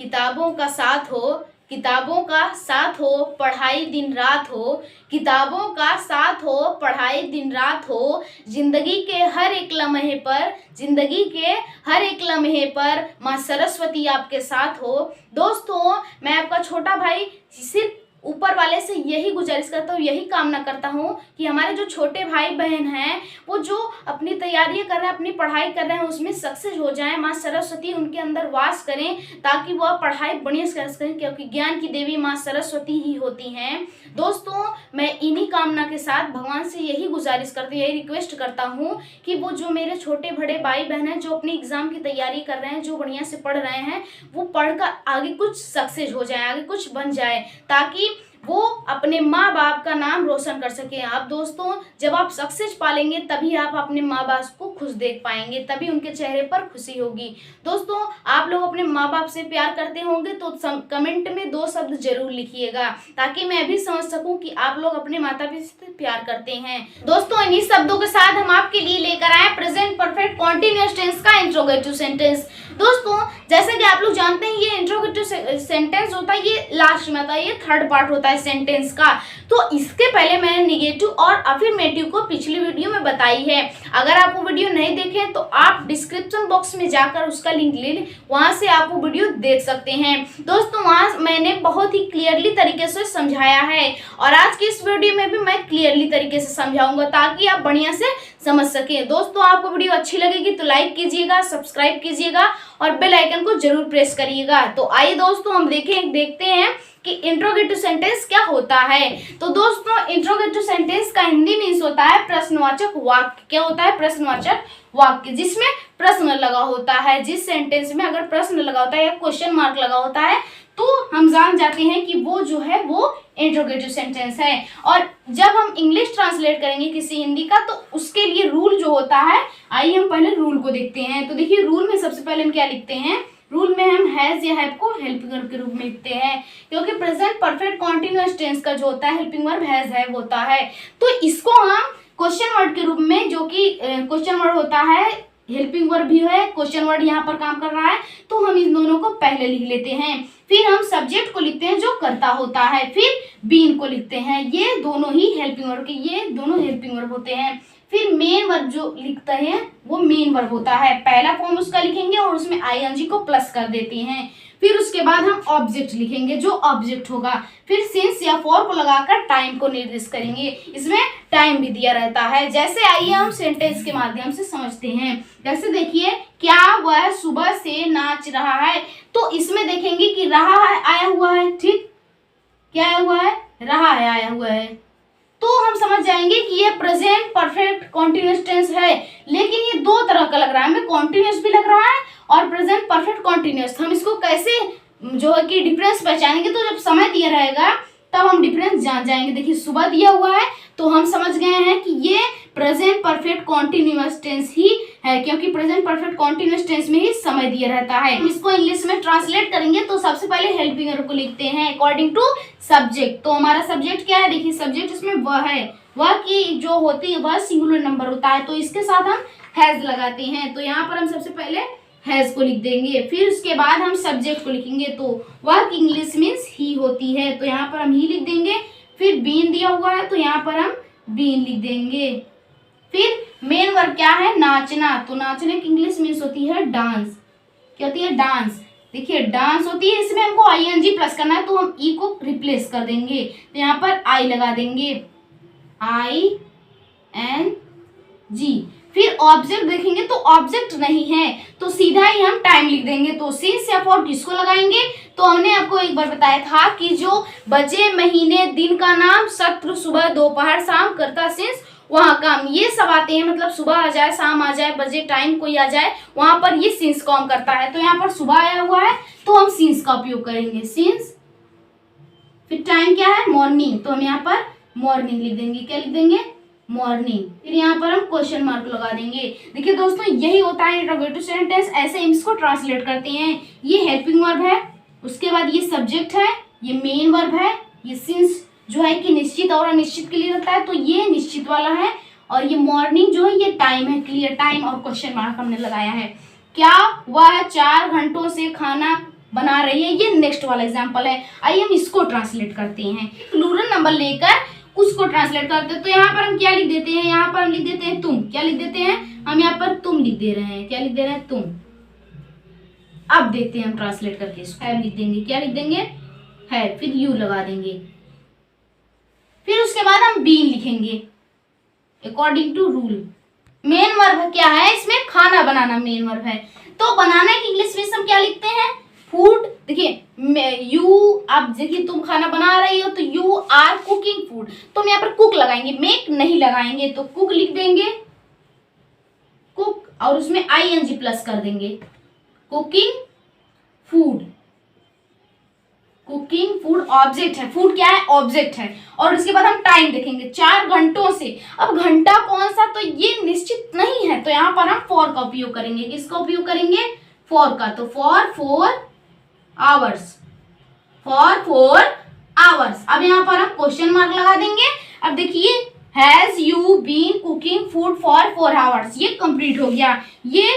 किताबों का साथ हो, किताबों का साथ हो, पढ़ाई दिन रात हो, किताबों का साथ हो, पढ़ाई दिन रात हो, जिंदगी के हर एक लम्हे पर, जिंदगी के हर एक लम्हे पर माँ सरस्वती आपके साथ हो। दोस्तों, मैं आपका छोटा भाई सिर्फ ऊपर वाले से यही गुजारिश करता हूँ, यही कामना करता हूँ कि हमारे जो छोटे भाई बहन हैं वो जो अपनी तैयारियां कर रहे हैं, अपनी पढ़ाई कर रहे हैं, उसमें सक्सेस हो जाएं। माँ सरस्वती उनके अंदर वास करें ताकि वह पढ़ाई बढ़िया से कर सकें, क्योंकि ज्ञान की देवी माँ सरस्वती ही होती हैं। दोस्तों, मैं इन्हीं कामना के साथ भगवान से यही गुजारिश करती हूँ, यही रिक्वेस्ट करता हूँ कि वो जो मेरे छोटे बड़े भाई बहन हैं जो अपनी एग्जाम की तैयारी कर रहे हैं, जो बढ़िया से पढ़ रहे हैं, वो पढ़कर आगे कुछ सक्सेस हो जाए, आगे कुछ बन जाए, ताकि वो अपने माँ बाप का नाम रोशन कर सके। आप दोस्तों, जब आप सक्सेस पालेंगे तभी आप अपने माँ बाप को खुश देख पाएंगे, तभी उनके चेहरे पर खुशी होगी। दोस्तों, आप लोग अपने माँ बाप से प्यार करते होंगे तो कमेंट में 2 शब्द जरूर लिखिएगा, ताकि मैं भी समझ सकूं कि आप लोग अपने माता पिता से प्यार करते हैं। दोस्तों, इन्हीं शब्दों के साथ हम आपके लिए लेकर आए प्रेजेंट परफेक्ट कॉन्टिन्यूअस टेंस का इंट्रोगेटिव सेंटेंस। दोस्तों, जैसे कि आप लोग जानते हैं, ये इंट्रोगेटिव सेंटेंस होता है, ये लास्ट में आता है, ये थर्ड पार्ट होता है सेंटेंस का। तो इसके पहले मैंने निगेटिव और अफर्मेटिव को पिछली वीडियो में बताई है। अगर आप वो वीडियो नहीं देखे तो आप डिस्क्रिप्शन बॉक्स में जाकर उसका लिंक ले लें, वहां से आप वो वीडियो देख सकते हैं। दोस्तों, वहां मैंने बहुत ही क्लियरली तरीके से समझाया है, और आज की इस वीडियो में भी मैं क्लियरली तरीके से समझाऊंगा ताकि आप बढ़िया से समझ सके। दोस्तों, आपको वीडियो अच्छी लगेगी तो लाइक कीजिएगा, सब्सक्राइब कीजिएगा और बेल आइकन को जरूर प्रेस करिएगा। तो आइए दोस्तों, हम देखते हैं कि इंट्रोगेटिव सेंटेंस क्या होता है। तो दोस्तों, इंट्रोगेटिव सेंटेंस का हिंदी मीन्स होता है प्रश्नवाचक वाक्य। क्या होता है? प्रश्नवाचक वाक्य, जिसमें प्रश्न लगा होता है। जिस सेंटेंस में अगर प्रश्न लगा होता है या क्वेश्चन मार्क लगा होता है तो हम जान जाते हैं कि वो जो है वो इंट्रोगेटिव सेंटेंस है। और जब हम इंग्लिश ट्रांसलेट करेंगे किसी हिंदी का तो उसके लिए रूल जो होता है, आइए हम पहले रूल को देखते हैं। तो देखिए, रूल में सबसे पहले हम क्या लिखते हैं? रूल में हम हैज या हैव को हेल्पिंग वर्ब के रूप में लिखते हैं, क्योंकि प्रेजेंट परफेक्ट कॉन्टिन्यूअस टेंस का जो होता है हेल्पिंग वर्ब हैज हैव होता है। तो इसको हम क्वेश्चन वर्ड के रूप में, जो कि क्वेश्चन वर्ड होता है, हेल्पिंग वर्ब भी है, क्वेश्चन वर्ड यहाँ पर काम कर रहा है, तो हम इन दोनों को पहले लिख लेते हैं। फिर हम सब्जेक्ट को लिखते हैं जो करता होता है, फिर बीन को लिखते हैं। ये दोनों ही हेल्पिंग वर्ब के, ये दोनों हेल्पिंग वर्ब होते हैं। फिर मेन वर्ब जो लिखते हैं वो मेन वर्ब होता है, पहला फॉर्म उसका लिखेंगे और उसमें आईएनजी को प्लस कर देते हैं। फिर उसके बाद हम ऑब्जेक्ट लिखेंगे जो ऑब्जेक्ट होगा। फिर सिंस या फॉर को लगाकर टाइम को निर्दिष्ट करेंगे, इसमें टाइम भी दिया रहता है। जैसे आइए हम सेंटेंस के माध्यम से समझते हैं। जैसे देखिए, क्या वह सुबह से नाच रहा है, तो इसमें देखेंगे कि रहा है आया हुआ है, ठीक, क्या आया हुआ है? रहा है आया हुआ है। तो हम समझ जाएंगे कि ये प्रेजेंट परफेक्ट कॉन्टिन्यूअस टेंस है। लेकिन ये 2 तरह का लग रहा है, हमें कॉन्टिन्यूअस भी लग रहा है और प्रेजेंट परफेक्ट कॉन्टिन्यूअस। हम इसको कैसे जो है कि डिफरेंस पहचानेंगे? तो जब समय दिया रहेगा तब हम डिफरेंस जान जाएंगे। देखिए, सुबह दिया हुआ है तो हम समझ गए हैं कि ये प्रेजेंट परफेक्ट कॉन्टिन्यूअस टेंस ही है, क्योंकि प्रेजेंट परफेक्ट कॉन्टिन्यूअस टेंस में ही समय दिया रहता है। इसको इंग्लिश में ट्रांसलेट करेंगे तो सबसे पहले हेल्पिंग वर्ब को लिखते हैं अकॉर्डिंग टू सब्जेक्ट। तो हमारा सब्जेक्ट क्या है? देखिए, सब्जेक्ट इसमें वह है, वह की जो होती है वह सिंगुलर नंबर होता है, तो इसके साथ हम हैज लगाते हैं। तो यहाँ पर हम सबसे पहले हैज को लिख देंगे, फिर उसके बाद हम सब्जेक्ट को लिखेंगे, तो वह की इंग्लिश मीन्स ही होती है, तो यहाँ पर हम ही लिख देंगे। फिर बीन दिया हुआ है तो यहाँ पर हम बीन लिख देंगे। फिर मेन वर्ब क्या है? नाचना, तो नाचने की इंग्लिश मीन्स होती है डांस। क्या होती है? डांस। देखिए, डांस होती है, इसमें हमको आईएनजी प्लस करना है तो हम ई को रिप्लेस कर देंगे, तो यहाँ पर आई लगा देंगे, आई एन जी। फिर ऑब्जेक्ट देखेंगे तो ऑब्जेक्ट नहीं है तो सीधा ही हम टाइम लिख देंगे। तो सिंस या फॉर किसको लगाएंगे? तो हमने आपको एक बार बताया था कि जो बजे, महीने, दिन का नाम, सत्र, सुबह, दोपहर, शाम, करता, सिंस, वहां काम, ये सब आते हैं। मतलब सुबह आ जाए, शाम आ जाए, बजे, टाइम कोई आ जाए, वहां पर ये सिंस काम करता है। तो यहाँ पर सुबह आया हुआ है तो हम सिंस का उपयोग करेंगे, सिंस। फिर टाइम क्या है? मॉर्निंग, तो हम यहाँ पर मॉर्निंग लिख देंगे। क्या लिख देंगे? मॉर्निंग। फिर यहाँ पर हम क्वेश्चन मार्क लगा देंगे। देखिए दोस्तों, यही होता है इंट्रोगेटिव सेंटेंस, ऐसे इसको ट्रांसलेट करते हैं। ये हेल्पिंग वर्ब है, उसके बाद ये सब्जेक्ट है, ये मेन वर्ब है, ये सिंस जो है कि निश्चित और अनिश्चित के लिए रहता है, तो ये निश्चित वाला है, और ये मॉर्निंग जो है ये टाइम है, क्लियर टाइम, और क्वेश्चन मार्क हमने लगाया है। क्या वह 4 घंटों से खाना बना रही है। ये नेक्स्ट वाला एग्जाम्पल है। आइए हम इसको ट्रांसलेट करते हैं, प्लूरल नंबर लेकर उसको ट्रांसलेट करते हैं। तो यहाँ पर हम क्या लिख देते हैं, यहाँ पर हम लिख देते हैं तुम। क्या लिख देते हैं हम, यहाँ पर तुम लिख दे रहे हैं। क्या लिख दे रहे हैं, तुम। अब देखते हैं हम ट्रांसलेट करके इसको। हैव लिख देंगे, क्या लिख देंगे, है, फिर यू लगा देंगे। फिर उसके बाद हम बीन लिखेंगे according to rule. Main verb क्या है इसमें, खाना बनाना मेन वर्ब है। तो बनाने की इंग्लिश में हम क्या लिखते हैं, फूड। देखिए यू, आप देखिए तुम खाना बना रही हो तो यू आर कुकिंग फूड, तो हम यहाँ पर कुक लगाएंगे, मेक नहीं लगाएंगे, तो कुक लिख देंगे, कुक, और उसमें ing प्लस कर देंगे, cooking food. Cooking food object है, फूड क्या है, ऑब्जेक्ट है। और उसके बाद हम टाइम देखेंगे 4 घंटों से। अब घंटा कौन सा, तो ये निश्चित नहीं है, तो यहाँ पर हम फॉर का उपयोग करेंगे। किसका उपयोग करेंगे, फॉर का। तो फॉर 4 आवर्स, फॉर 4 आवर्स। अब यहाँ पर हम क्वेश्चन मार्क लगा देंगे। अब देखिए has you been cooking food for 4 hours, ये कंप्लीट हो गया। ये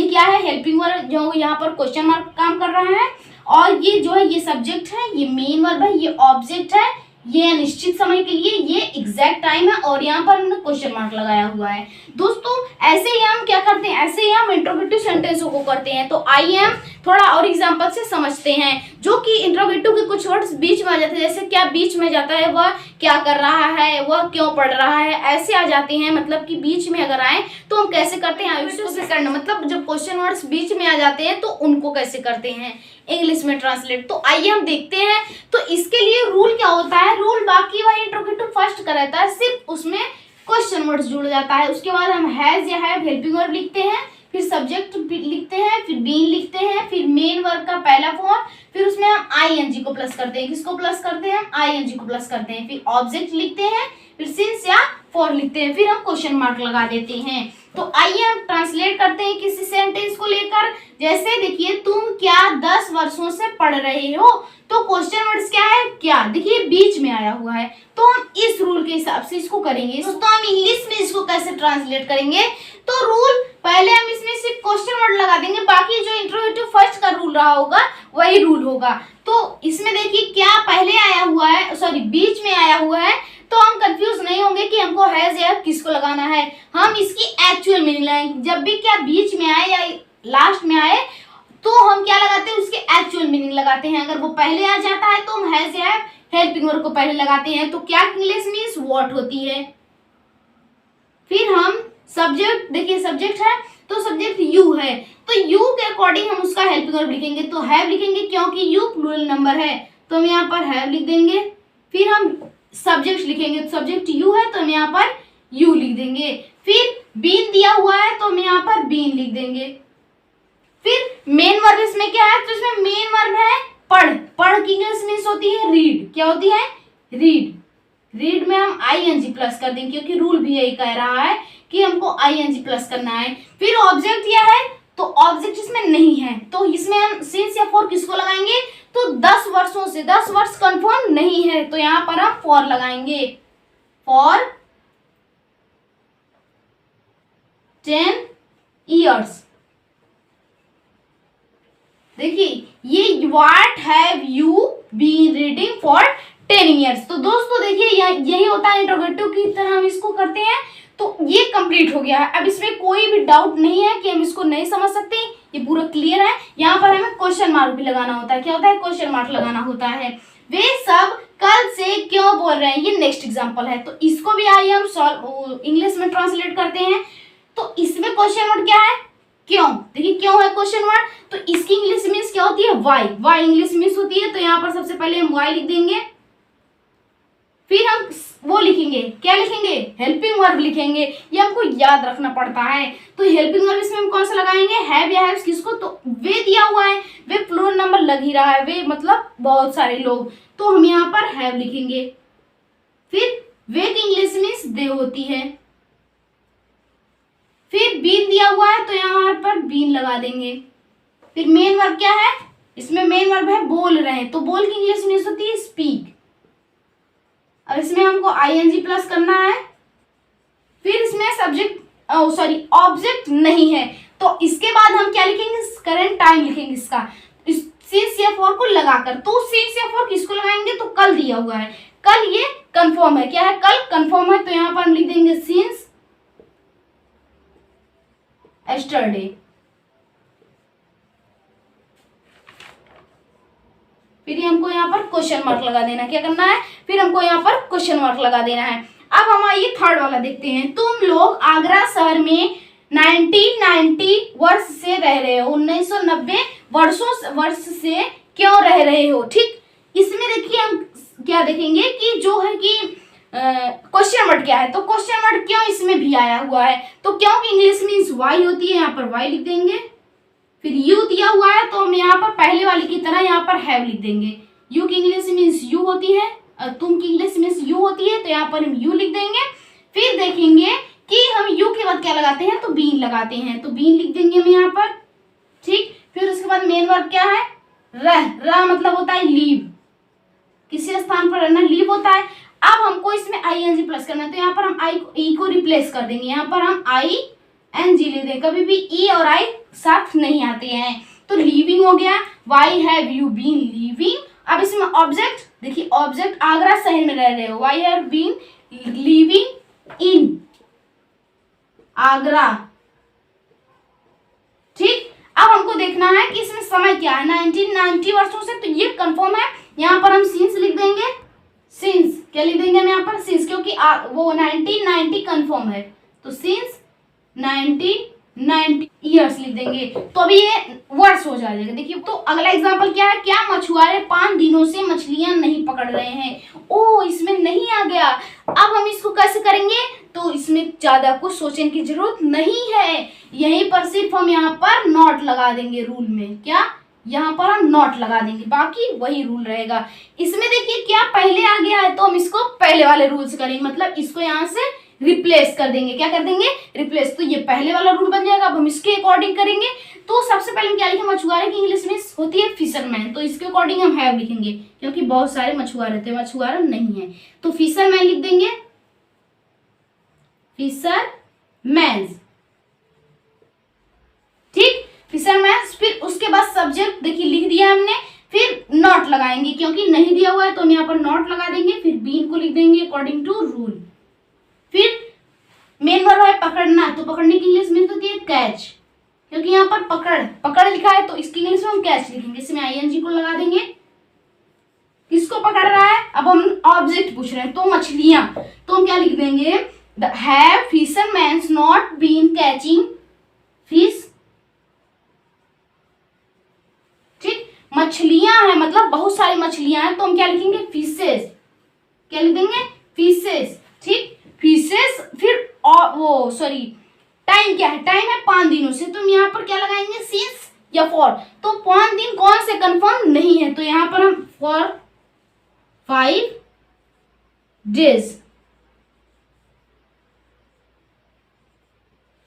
क्या है, हेल्पिंग वर्ब, जो यहाँ पर क्वेश्चन मार्क काम कर रहा है। और ये जो है ये सब्जेक्ट है, ये मेन वर्ब है, ये ऑब्जेक्ट है, ये अनिश्चित समय के लिए, ये एग्जैक्ट टाइम है, और यहाँ पर हमने क्वेश्चन मार्क लगाया हुआ है। दोस्तों ऐसे ही हम क्या करते हैं, ऐसे ही हम इंट्रोगेटिव सेंटेंसों को करते हैं। तो आइए हम थोड़ा और एग्जांपल से समझते हैं, जो कि इंट्रोगेटिव के कुछ वर्ड्स बीच में आ जाते हैं। जैसे क्या बीच में जाता है, वह क्या कर रहा है, वह क्यों पढ़ रहा है, ऐसे आ जाते हैं। मतलब कि बीच में अगर आए तो हम कैसे करते हैं, से करना, मतलब जब क्वेश्चन वर्ड्स बीच में आ जाते हैं तो उनको कैसे करते हैं इंग्लिश में ट्रांसलेट। तो आइए हम देखते हैं। तो इसके लिए रूल क्या होता है, रूल बाकी वाला इंट्रोगेटिव फर्स्ट का रहता है, सिर्फ उसमें क्वेश्चन वर्ड्स जुड़ जाता है। उसके बाद हम हैज या हैव हेल्पिंग वर्ब लिखते हैं, फिर सब्जेक्ट लिखते हैं, फिर बीन लिखते हैं, फिर मेन वर्ब का पहला फॉर्म, फिर उसमें हम ing को प्लस करते हैं। किसको प्लस करते हैं, ing को प्लस करते हैं। फिर ऑब्जेक्ट लिखते हैं, फिर सिंस या फॉर लिखते हैं, फिर हम क्वेश्चन मार्क लगा देते हैं। तो आइए हम ट्रांसलेट करते हैं किसी सेंटेंस को लेकर। जैसे देखिए तुम क्या 10 वर्षों से पढ़ रहे हो, तो क्वेश्चन वर्ड्स क्या है, क्या, देखिए बीच में आया हुआ है। तो हम इस रूल के हिसाब से इसको करेंगे। दोस्तों हम इंग्लिश में इसको कैसे ट्रांसलेट करेंगे, तो रूल पहले हम इसमें सिर्फ क्वेश्चन वर्ड लगा देंगे, बाकी जो इंट्रोगेटिव फर्स्ट का रूल रहा होगा वही रूल होगा। तो इसमें देखिए क्या पहले आया हुआ है, सॉरी बीच में आया हुआ है, तो हम कंफ्यूज नहीं होंगे कि हमको हैज या किसको लगाना है। हम इसकी एक्चुअल मीनिंग लगाएंगे। जब भी क्या बीच में आए या लास्ट में आए तो हम क्या लगाते हैं, उसके एक्चुअल मीनिंग लगाते हैं। अगर वो पहले आ जाता है तो हम हैज या हेल्पिंग वर्ब को पहले लगाते हैं। तो क्या इंग्लिश मीन्स व्हाट होती है। फिर हम सब्जेक्ट, देखिए सब्जेक्ट है तो सब्जेक्ट यू है, तो यू के अकॉर्डिंग हम उसका हेल्पिंग वर्ब लिखेंगे। तो हैव लिखेंगे क्योंकि यू प्लूरल नंबर है, तो हम यहाँ पर हैव लिख देंगे। फिर हम सब्जेक्ट लिखेंगे, तो सब्जेक्ट यू है तो हम यहाँ पर यू लिख देंगे। फिर बीन दिया हुआ है तो हम यहाँ पर बीन लिख देंगे। फिर मेन वर्ब इसमें क्या है, तो इसमें मेन वर्ब है पढ़। पढ़ की इंग्लिश मीन्स होती है रीड। क्या होती है, रीड। रीड में हम ing प्लस कर देंगे, क्योंकि रूल भी यही कह रहा है कि हमको ing प्लस करना है। फिर ऑब्जेक्ट यह है, तो ऑब्जेक्ट इसमें नहीं है, तो इसमें हम सिंस या फॉर किसको लगाएंगे, तो 10 वर्षों से, 10 वर्ष कंफर्म नहीं है, तो यहाँ पर हम फॉर लगाएंगे, फॉर 10 years। देखिए ये what have you been reading for 10 years। तो दोस्तों देखिए यही होता है इंट्रोगेटिव की तरह हम इसको करते हैं। तो ये कंप्लीट हो गया है। अब इसमें कोई भी डाउट नहीं है कि हम इसको नहीं समझ सकते, ये पूरा क्लियर है। यहाँ पर हमें क्वेश्चन मार्क भी लगाना होता है। क्या होता है, क्वेश्चन मार्क लगाना होता है। वे सब कल से क्यों बोल रहे हैं, ये नेक्स्ट एग्जांपल है। तो इसको भी आइए हम इंग्लिश में ट्रांसलेट करते हैं। तो इसमें क्वेश्चन वर्ड क्या है, क्यों। देखिए क्यों है क्वेश्चन वर्ड, तो इसकी इंग्लिश मीन्स क्या होती है, वाई। वाई इंग्लिश मीन्स होती है, तो यहाँ पर सबसे पहले हम वाई लिख देंगे। फिर हम वो लिखेंगे, क्या लिखेंगे, हेल्पिंग वर्ब लिखेंगे। ये हमको याद रखना पड़ता है। तो हेल्पिंग वर्ब इसमें हम कौन सा लगाएंगे, हैव या हैव्स किसको, तो वे दिया हुआ है, वे प्लूरल नंबर लग ही रहा है, वे मतलब बहुत सारे लोग, तो हम यहाँ पर हैव लिखेंगे। फिर वे की इंग्लिश मीन्स दे होती है। फिर बीन दिया हुआ है तो यहाँ पर बीन लगा देंगे। फिर मेन वर्ब क्या है, इसमें मेन वर्ब है बोल रहे हैं, तो बोल की इंग्लिश मीन्स होती है स्पीक। अब इसमें हमको ing प्लस करना है। फिर इसमें सब्जेक्ट ऑब्जेक्ट नहीं है, तो इसके बाद हम क्या लिखेंगे, करंट टाइम लिखेंगे इसका। सिंस या फॉर को लगाकर। तो सिंस या फॉर किसको लगाएंगे, तो कल दिया हुआ है, कल ये कंफर्म है, क्या है, कल कंफर्म है, तो यहाँ पर हम लिख देंगे सिंस एस्टरडे। फिर हमको यहाँ पर क्वेश्चन मार्क लगा देना, क्या करना है, फिर हमको यहाँ पर क्वेश्चन मार्क लगा देना है। अब हम आइए थर्ड वाला देखते हैं। तुम लोग आगरा शहर में 1990 वर्ष से रह रहे हो, 1990 वर्ष से क्यों रह रहे हो। ठीक, इसमें देखिए हम क्या देखेंगे कि जो है कि क्वेश्चन वर्ड क्या है, तो क्वेश्चन वर्ड क्यों इसमें भी आया हुआ है, तो क्योंकि इंग्लिश मीन्स वाई होती है, यहाँ पर वाई लिख देंगे। फिर यू दिया हुआ है तो हम यहाँ पर पहले वाली की तरह यहाँ पर हैव लिख देंगे। यू की इंग्लिश मीन्स यू होती है, तुम की इंग्लिश मीन्स यू होती है, तो यहाँ पर हम यू लिख देंगे। फिर देखेंगे कि हम यू के बाद क्या लगाते हैं, तो बीन लगाते हैं, तो बीन लिख देंगे हम यहाँ पर। ठीक, फिर उसके बाद मेन वर्ब क्या है, रह मतलब होता है लीव, किसी स्थान पर रहना लीव होता है। अब हमको इसमें ING प्लस करना है, तो यहाँ पर हम ई को रिप्लेस कर देंगे, यहाँ पर हम ING लिख देंगे, कभी भी ई और आई साथ नहीं आते हैं। तो लीविंग हो गया, why have you been living. अब इसमें ऑब्जेक्ट देखिए, ऑब्जेक्ट आगरा शहर में रह रहे हो, why have been living in Agra. ठीक, अब हमको देखना है कि इसमें समय क्या है, 1990 वर्षों से, तो ये कंफर्म है, यहाँ पर हम सिंस लिख देंगे। सिंस क्या लिख देंगे हम यहाँ पर, सिंस, क्योंकि वो 1990 कंफर्म है, तो सिंस 1990 ईयर्स लिख देंगे, तो अभी ये वर्ष हो जाएगा। देखिए, तो अगला एग्जांपल क्या है, क्या मछुआरे 5 दिनों से मछलियां नहीं पकड़ रहे हैं। ओ, इसमें नहीं आ गया। अब हम इसको कैसे करेंगे, तो इसमें ज्यादा कुछ सोचने की जरूरत नहीं है, यहीं पर सिर्फ हम यहाँ पर नॉट लगा देंगे रूल में, क्या, यहाँ पर हम नॉट लगा देंगे, बाकी वही रूल रहेगा। इसमें देखिए क्या पहले आ गया है, तो हम इसको पहले वाले रूल से करेंगे, मतलब इसको यहाँ से रिप्लेस कर देंगे, क्या कर देंगे, रिप्लेस, तो ये पहले वाला रूल बन जाएगा। अब हम इसके अकॉर्डिंग करेंगे, तो सबसे पहले हम क्या लिखेंगे, मछुआरे की इंग्लिश में होती है फिशरमैन, तो इसके अकॉर्डिंग हम हैव लिखेंगे, क्योंकि बहुत सारे मछुआरे थे, मछुआरा नहीं है, तो फिशरमैन लिख देंगे, फिशरमैन। ठीक, फिशरमैन। फिर उसके बाद सब्जेक्ट देखिए लिख दिया हमने, फिर नॉट लगाएंगे, क्योंकि नहीं दिया हुआ है तो हम यहाँ पर नॉट लगा देंगे, फिर बीन को लिख देंगे अकॉर्डिंग टू रूल। फिर मेन वर्ब है पकड़ना, तो पकड़ने की इंग्लिश में होती है कैच, क्योंकि यहाँ पर पकड़ लिखा है, तो इसकी इंग्लिश में हम कैच लिखेंगे, इसमें ING को लगा देंगे। किसको पकड़ रहा है, अब हम ऑब्जेक्ट पूछ रहे हैं, तो मछलियां, तो हम क्या लिख देंगे, have fisherman not been catching fish. ठीक, मछलियां हैं मतलब बहुत सारी मछलियां हैं, तो हम क्या लिखेंगे, फिशेस, क्या लिख देंगे, फिशेस। ठीक, फिशेस। फिर वो सॉरी टाइम क्या है, टाइम है 5 दिनों से, तो हम यहाँ पर क्या लगाएंगे, सिंस या फॉर, तो 5 दिन कौन से कंफर्म नहीं है, तो यहाँ पर हम फॉर 5 डेज,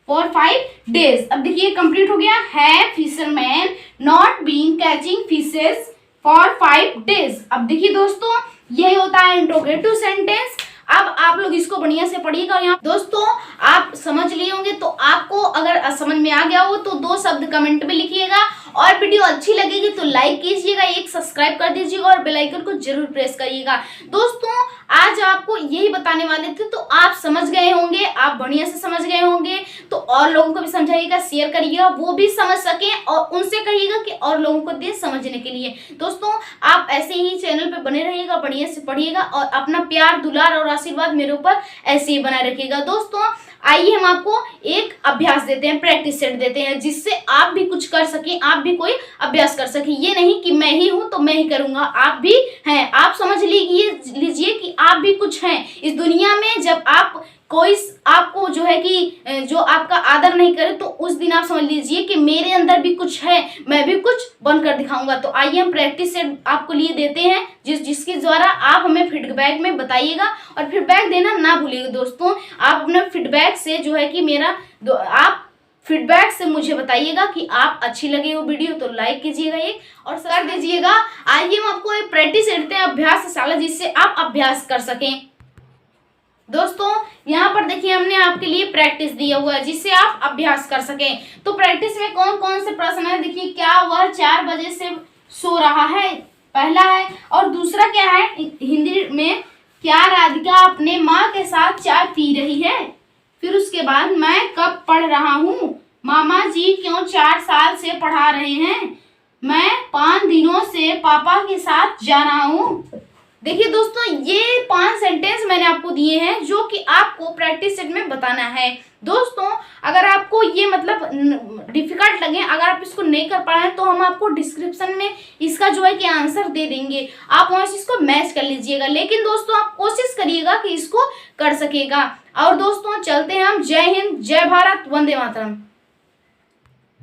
फॉर 5 डेज। अब देखिए कंप्लीट हो गया, है fisherman not been catching fishes for 5 days. अब देखिए दोस्तों, यही होता है इंट्रोगेटिव सेंटेंस। अब आप लोग इसको बढ़िया से पढ़िएगा। यहाँ दोस्तों आप समझ लिए होंगे, तो आपको अगर समझ में आ गया हो तो 2 शब्द कमेंट में लिखिएगा, और वीडियो अच्छी लगेगी तो लाइक कीजिएगा, एक सब्सक्राइब कर दीजिएगा और बेल आइकन को जरूर प्रेस करिएगा। दोस्तों आज आपको यही बताने वाले थे, तो आप समझ गए होंगे, आप बढ़िया से समझ गए होंगे, तो और लोगों को भी समझाइएगा, शेयर करिएगा, वो भी समझ सके, और उनसे कहिएगा कि और लोगों को दे समझने के लिए। दोस्तों आप ऐसे ही चैनल पे बने रहिएगा, बढ़िया से पढ़िएगा, और अपना प्यार दुलार और आशीर्वाद मेरे ऊपर ऐसे ही बनाए रखिएगा। दोस्तों आइए हम आपको एक अभ्यास देते हैं, प्रैक्टिस सेट देते हैं, जिससे आप भी कुछ कर सकें, आप भी कोई अभ्यास कर सकें। ये नहीं कि मैं ही हूं तो मैं ही करूंगा, आप भी हैं, आप समझ लीजिए कि आप भी कुछ हैं इस दुनिया में। जब आप कोई आपको जो है कि जो आपका आदर नहीं करे, तो उस दिन आप समझ लीजिए कि मेरे अंदर भी कुछ है, मैं भी कुछ बनकर दिखाऊंगा। तो आइए हम प्रैक्टिस सेट आपको लिए देते हैं, जिसके द्वारा आप हमें फीडबैक में बताइएगा, और फीडबैक देना ना भूलिएगा। दोस्तों आप अपने फीडबैक से जो है कि आप फीडबैक से मुझे बताइएगा कि आप अच्छी लगे वो वीडियो, तो लाइक कीजिएगा एक और कर दीजिएगा। आइए हम आपको एक प्रैक्टिस देते हैं, अभ्यासशाला, जिससे आप अभ्यास कर सकें। दोस्तों यहाँ पर देखिए हमने आपके लिए प्रैक्टिस दिया हुआ है, जिससे आप अभ्यास कर सकें। तो प्रैक्टिस में कौन कौन से प्रश्न है, देखिए क्या वह 4 बजे से सो रहा है, पहला है। और दूसरा क्या है हिंदी में, क्या राधिका अपने माँ के साथ चाय पी रही है। फिर उसके बाद मैं कब पढ़ रहा हूँ, मामा जी क्यों 4 साल से पढ़ा रहे हैं, मैं 5 दिनों से पापा के साथ जा रहा हूँ। देखिए दोस्तों, ये 5 सेंटेंस मैंने आपको दिए हैं जो कि आपको प्रैक्टिस सेट में बताना है। दोस्तों, अगर आपको ये मतलब डिफिकल्ट लगे, अगर आप इसको नहीं कर पा रहे हैं, तो हम आपको डिस्क्रिप्शन में इसका जो है कि आंसर दे देंगे, आप वहां से इसको मैच कर लीजिएगा। लेकिन दोस्तों, आप कोशिश करिएगा कि इसको कर सकेगा। और दोस्तों, चलते हैं हम। जय हिंद, जय भारत, वंदे मातरम।